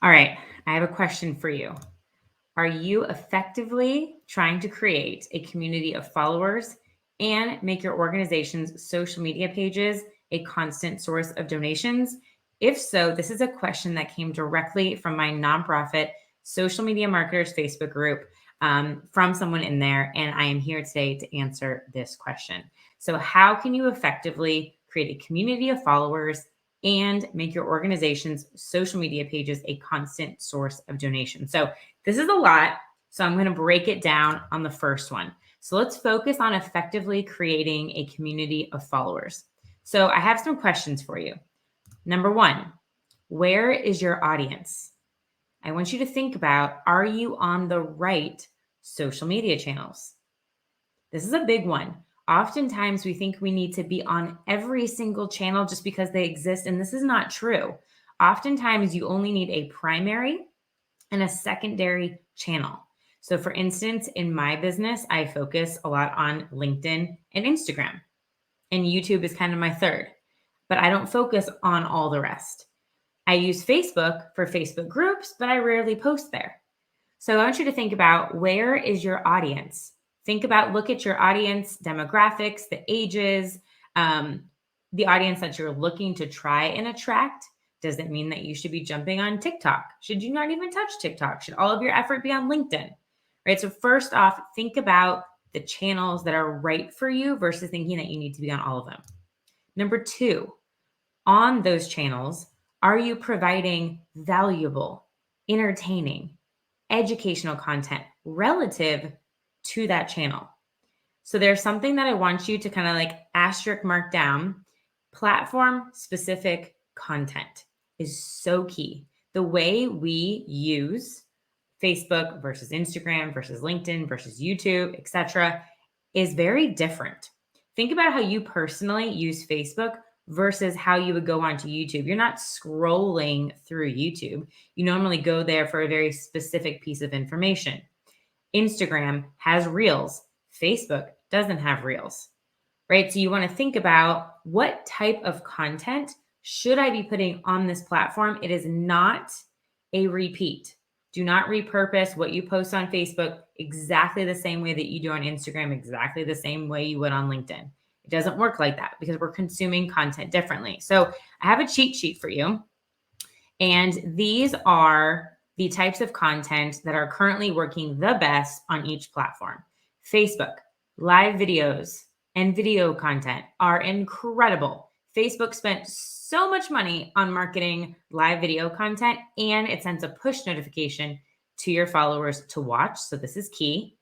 All right, I have a question for you. Are you effectively trying to create a community of followers and make your organization's social media pages a constant source of donations? If so, this is a question that came directly from my nonprofit social media marketers Facebook group from someone in there. And I am here today to answer this question. So, how can you effectively create a community of followers and make your organization's social media pages a constant source of donation? So, this is a lot. So, I'm going to break it down on the first one. So, let's focus on effectively creating a community of followers. So, I have some questions for you. Number one, where is your audience? I want you to think about, are you on the right social media channels? This is a big one. Oftentimes we think we need to be on every single channel just because they exist, and this is not true. Oftentimes you only need a primary and a secondary channel. So for instance, in my business, I focus a lot on LinkedIn and Instagram, and YouTube is kind of my third, but I don't focus on all the rest. I use Facebook for Facebook groups, but I rarely post there. So I want you to think about, where is your audience? Look at your audience demographics, the ages, the audience that you're looking to try and attract. Does it mean that you should be jumping on TikTok? Should you not even touch TikTok? Should all of your effort be on LinkedIn? Right. So first off, think about the channels that are right for you versus thinking that you need to be on all of them. Number two, on those channels, are you providing valuable, entertaining, educational content relative to that channel? So there's something that I want you to kind of like asterisk mark down. Platform specific content is so key. The way we use Facebook versus Instagram versus LinkedIn versus YouTube, etc., is very different. Think about how you personally use Facebook versus how you would go onto YouTube. You're not scrolling through YouTube. You normally go there for a very specific piece of information. Instagram has reels. Facebook doesn't have reels, right? So you want to think about, what type of content should I be putting on this platform? It is not a repeat. Do not repurpose what you post on Facebook exactly the same way that you do on Instagram, exactly the same way you would on LinkedIn. It doesn't work like that because we're consuming content differently. So I have a cheat sheet for you. And these are the types of content that are currently working the best on each platform. Facebook, live videos and video content are incredible. Facebook spent so much money on marketing live video content, and it sends a push notification to your followers to watch. So this is key.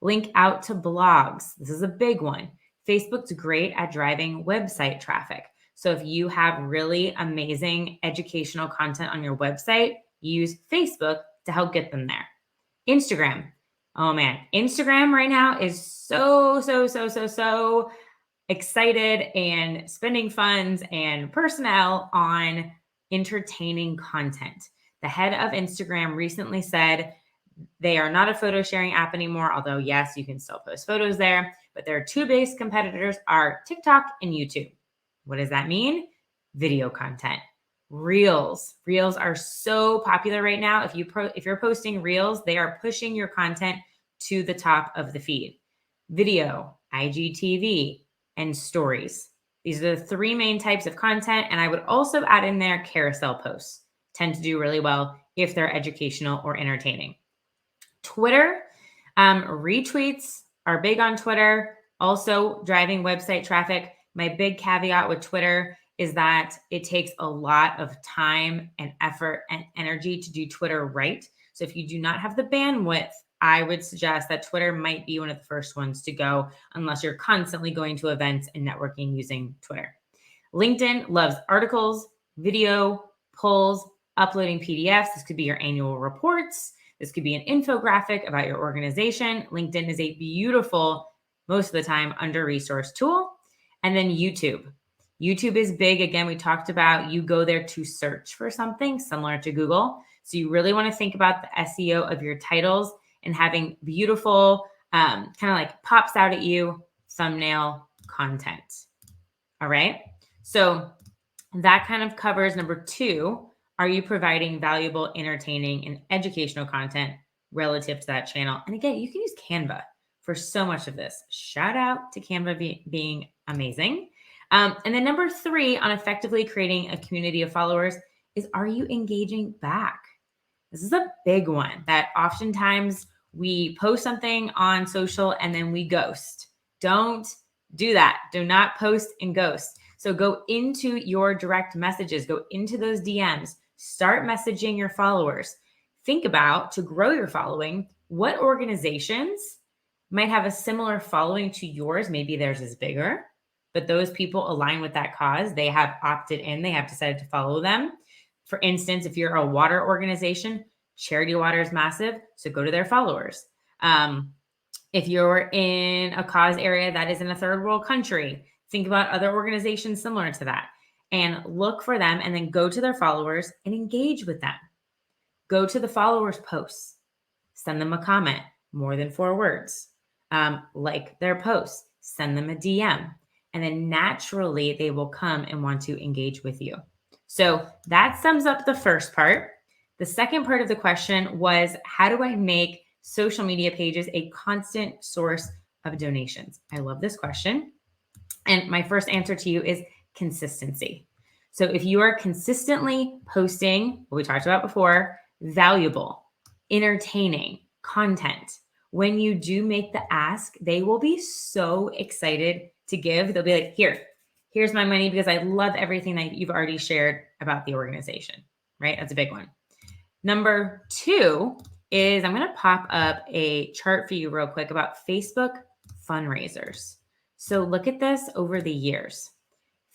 Link out to blogs. This is a big one. Facebook's great at driving website traffic. So if you have really amazing educational content on your website, use Facebook to help get them there. Instagram. Oh man, Instagram right now is so excited and spending funds and personnel on entertaining content. The head of Instagram recently said they are not a photo sharing app anymore, although yes, you can still post photos there, but their two biggest competitors are TikTok and YouTube. What does that mean? Video content. Reels. Reels are so popular right now. If you're posting reels, they are pushing your content to the top of the feed. Video, IGTV, and stories. These are the three main types of content. And I would also add in there carousel posts. Tend to do really well if they're educational or entertaining. Twitter, retweets are big on Twitter, also driving website traffic. My big caveat with Twitter is that it takes a lot of time and effort and energy to do Twitter right. So if you do not have the bandwidth, I would suggest that Twitter might be one of the first ones to go, unless you're constantly going to events and networking using Twitter. LinkedIn loves articles, video, polls, uploading PDFs. This could be your annual reports. This could be an infographic about your organization. LinkedIn is a beautiful, most of the time, under-resourced tool. And then YouTube. YouTube is big. Again, we talked about you go there to search for something similar to Google. So you really want to think about the SEO of your titles and having beautiful, kind of like pops out at you thumbnail content. All right. So that kind of covers number two, Are you providing valuable, entertaining, and educational content relative to that channel? And again, you can use Canva for so much of this. Shout out to Canva being amazing. And then number 3 on effectively creating a community of followers is, are you engaging back? This is a big one that oftentimes we post something on social and then we ghost. Don't do that. Do not post and ghost. So go into your direct messages, go into those DMs, start messaging your followers. Think about, to grow your following, what organizations might have a similar following to yours. Maybe theirs is bigger, but those people align with that cause. They have opted in, they have decided to follow them. For instance, if you're a water organization, Charity Water is massive, so go to their followers. If you're in a cause area that is in a third world country, think about other organizations similar to that and look for them, and then go to their followers and engage with them. Go to the followers' posts, send them a comment, more than 4 words, like their posts, send them a DM, and then naturally they will come and want to engage with you. So that sums up the first part. The second part of the question was, how do I make social media pages a constant source of donations? I love this question. And my first answer to you is consistency. So if you are consistently posting what we talked about before, valuable, entertaining content, when you do make the ask, they will be so excited to give. They'll be like, here's my money, because I love everything that you've already shared about the organization, right? That's a big one. Number 2 is, I'm going to pop up a chart for you real quick about Facebook fundraisers. So look at this over the years.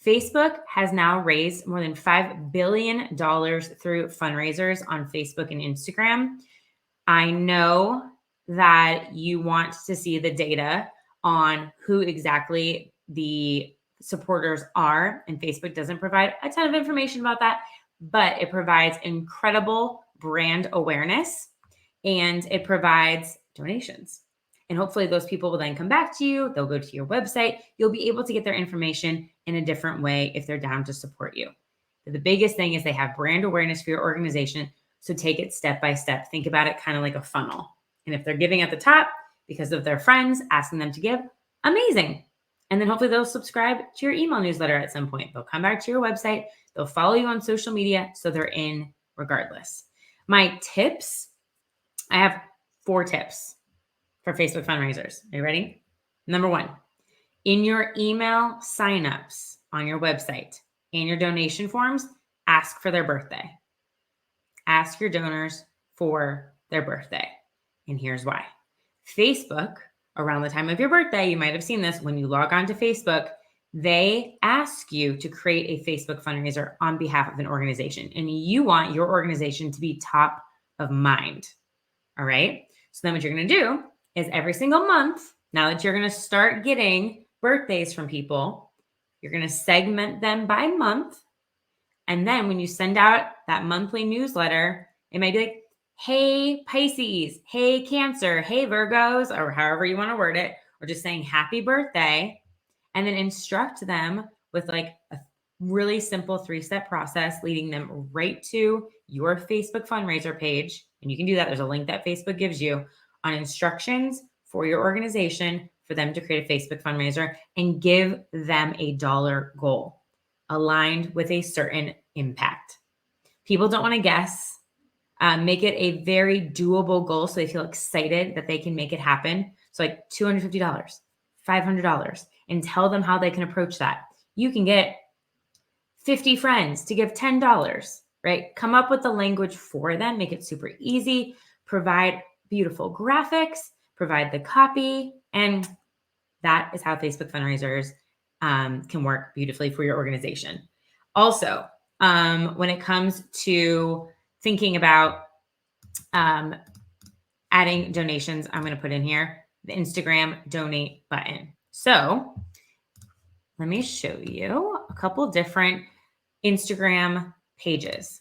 Facebook has now raised more than $5 billion through fundraisers on Facebook and Instagram. I know that you want to see the data on who exactly the supporters are, and Facebook doesn't provide a ton of information about that, but it provides incredible brand awareness and it provides donations. And hopefully those people will then come back to you. They'll go to your website. You'll be able to get their information in a different way if they're down to support you. The biggest thing is they have brand awareness for your organization. So take it step by step. Think about it kind of like a funnel. And if they're giving at the top because of their friends asking them to give, amazing. And then hopefully they'll subscribe to your email newsletter at some point. They'll come back to your website. They'll follow you on social media. So they're in regardless. My tips, I have 4 tips for Facebook fundraisers. Are you ready? Number 1, in your email signups on your website and your donation forms, ask for their birthday. Ask your donors for their birthday. And here's why. Facebook, around the time of your birthday, you might have seen this when you log on to Facebook, they ask you to create a Facebook fundraiser on behalf of an organization. And you want your organization to be top of mind. All right. So then what you're going to do is every single month, now that you're going to start getting birthdays from people, you're going to segment them by month. And then when you send out that monthly newsletter, it might be like, hey, Pisces, hey, Cancer, hey, Virgos, or however you want to word it, or just saying happy birthday, and then instruct them with like a really simple 3-step process leading them right to your Facebook fundraiser page. And you can do that. There's a link that Facebook gives you on instructions for your organization for them to create a Facebook fundraiser, and give them a dollar goal aligned with a certain impact. People don't want to guess. Make it a very doable goal so they feel excited that they can make it happen. So like $250, $500, and tell them how they can approach that. You can get 50 friends to give $10, right? Come up with the language for them, make it super easy, provide beautiful graphics, provide the copy, and that is how Facebook fundraisers can work beautifully for your organization. Also, when it comes to thinking about adding donations, I'm going to put in here the Instagram donate button. So let me show you a couple different Instagram pages.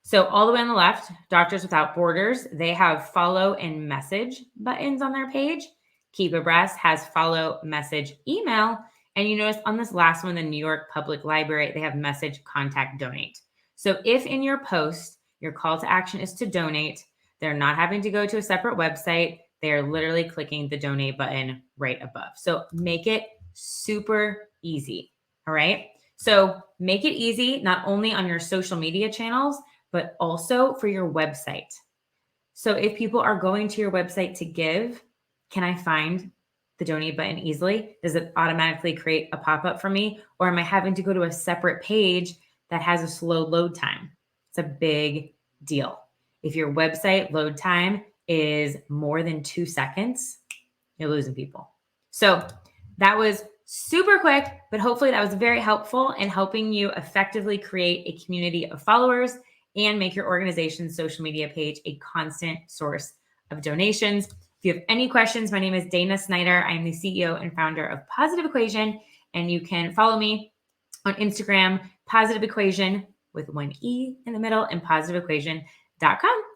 So all the way on the left, Doctors Without Borders, they have follow and message buttons on their page. Keep Abreast has follow, message, email. And you notice on this last one, the New York Public Library, they have message, contact, donate. So if in your post, your call to action is to donate, they're not having to go to a separate website. They're literally clicking the donate button right above. So make it super easy. All right. So make it easy, not only on your social media channels, but also for your website. So if people are going to your website to give, can I find the donate button easily? Does it automatically create a pop-up for me? Or am I having to go to a separate page that has a slow load time? It's a big deal. If your website load time is more than 2 seconds, you're losing people. So that was super quick, but hopefully that was very helpful in helping you effectively create a community of followers and make your organization's social media page a constant source of donations. If you have any questions, my name is Dana Snyder. I'm the CEO and founder of Positive Equation, and you can follow me on Instagram, Positive Equation with one E in the middle, and positiveequation.com.